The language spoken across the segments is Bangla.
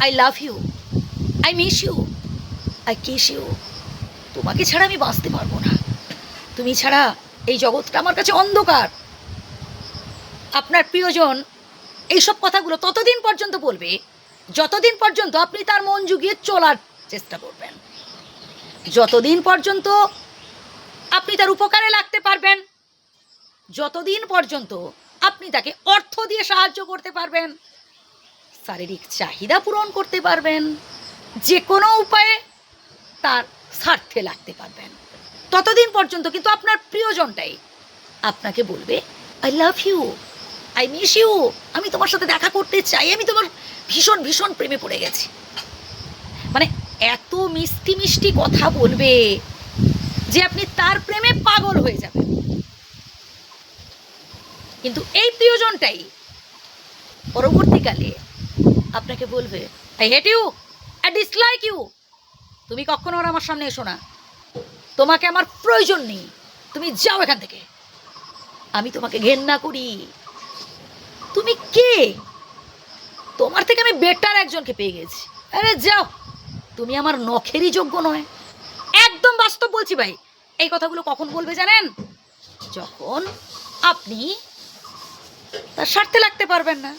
I love you, I miss you, I kiss you. তোমাকে ছাড়া আমি বাঁচতে পারবো না, তুমি ছাড়া এই জগৎটা আমার কাছে অন্ধকার। আপনার প্রিয়জন এইসব কথাগুলো ততদিন পর্যন্ত বলবে যতদিন পর্যন্ত আপনি তার মন জুগিয়ে চলার চেষ্টা করবেন, যতদিন পর্যন্ত আপনি তার উপকারে লাগতে পারবেন, যতদিন পর্যন্ত আপনি তাকে অর্থ দিয়ে সাহায্য করতে পারবেন, শারীরিক চাহিদা পূরণ করতে পারবেন, যে কোনো উপায়ে তার স্বার্থে লাগতে পারবেন, ততদিন পর্যন্ত কিন্তু আপনার প্রিয়জনটাই আপনাকে বলবে I love you, I miss you, আমি তোমার সাথে দেখা করতে চাই, আমি তোমার ভীষণ ভীষণ প্রেমে পড়ে গেছি। মানে এত মিষ্টি মিষ্টি কথা বলবে যে আপনি তার প্রেমে পাগল হয়ে যাবেন। কিন্তু এই প্রিয়জনটাই পরবর্তীকালে আপনাকে বলবে I hate you, I dislike you, তুমি কখনো আর আমার সামনে এসো না, তোমাকে আমার প্রয়োজন নেই, তুমি যাও এখান থেকে, আমি তোমাকে ঘেন্না করি। তুমি কে? তোমার থেকে আমি বেটার একজনকে পেয়ে গেছি, আরে যাও, তুমি আমার নখেরই যোগ্য নয়। একদম বাস্তব বলছি ভাই। এই কথাগুলো কখন বলবে জানেন? যখন আপনি তার স্বার্থে লাগতে পারবেন না,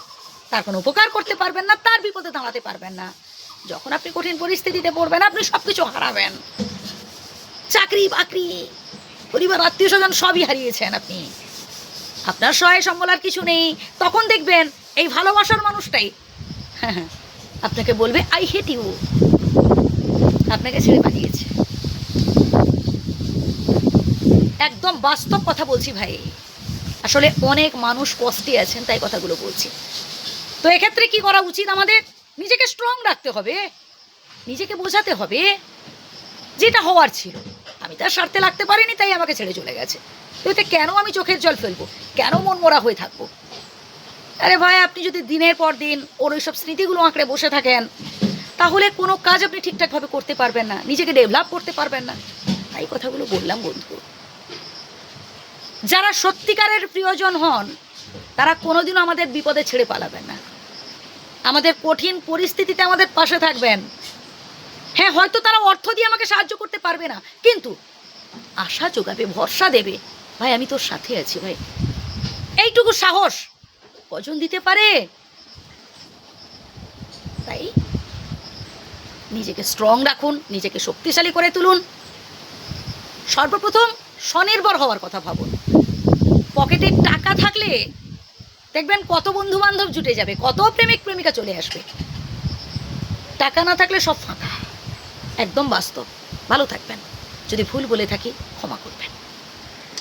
তার কোনো উপকার করতে পারবেন না, তার বিপদে দাঁড়াতে পারবেন না, যখন আপনি কঠিন পরিস্থিতিতে পড়বেন, আপনি সব কিছু হারাবেন, চাকরি বাকরি পরিবার আত্মীয় স্বজন সবই হারিয়েছেন আপনি, আপনার সহায় সম্বল আর কিছু নেই, তখন দেখবেন এই ভালোবাসার মানুষটাই আপনাকে বলবে আই হেট ইউ, আপনাকে ছেড়ে পালিয়েছে। একদম বাস্তব কথা বলছি ভাই, আসলে অনেক মানুষ কষ্টে আছেন তাই কথাগুলো বলছি। তো এক্ষেত্রে কি করা উচিত? আমাদের নিজেকে স্ট্রং রাখতে হবে, নিজেকে বোঝাতে হবে যেটা হওয়ার ছিল, আমি তার স্বার্থে লাগতে পারিনি তাই আমাকে ছেড়ে চলে গেছে, তো এতে কেন আমি চোখের জল ফেলবো, কেন মন মরা হয়ে থাকবো? আরে ভাই, আপনি যদি দিনের পর দিন ওর ওইসব স্মৃতিগুলো আঁকড়ে বসে থাকেন, তাহলে কোনো কাজ আপনি ঠিকঠাকভাবে করতে পারবেন না, নিজেকে ডেভেলপ করতে পারবেন না। তাই কথাগুলো বললাম বন্ধু। যারা সত্যিকারের প্রিয়জন হন তারা কোনোদিনও আমাদের বিপদে ছেড়ে পালাবেন না, আমাদের কঠিন পরিস্থিতিতে আমাদের পাশে থাকবেন। হ্যাঁ, হয়তো তারা অর্থ দিয়ে আমাকে সাহায্য করতে পারবে না, কিন্তু আশা যোগাবে, ভরসা দেবে, ভাই আমি তোর সাথে আছি ভাই। এইটুকু সাহস কজন দিতে পারে? তাই নিজেকে স্ট্রং রাখুন, নিজেকে শক্তিশালী করে তুলুন। সর্বপ্রথম স্বনির্ভর হওয়ার কথা ভাবুন। পকেটে টাকা থাকলে দেখবেন কত বন্ধু বান্ধব জুটে যাবে, কত প্রেমিক প্রেমিকা চলে আসবে। টাকা না থাকলে সব ফাঁকা, একদম বাস্তব। ভালো থাকবেন, যদি ভুল বলে থাকি ক্ষমা করবেন।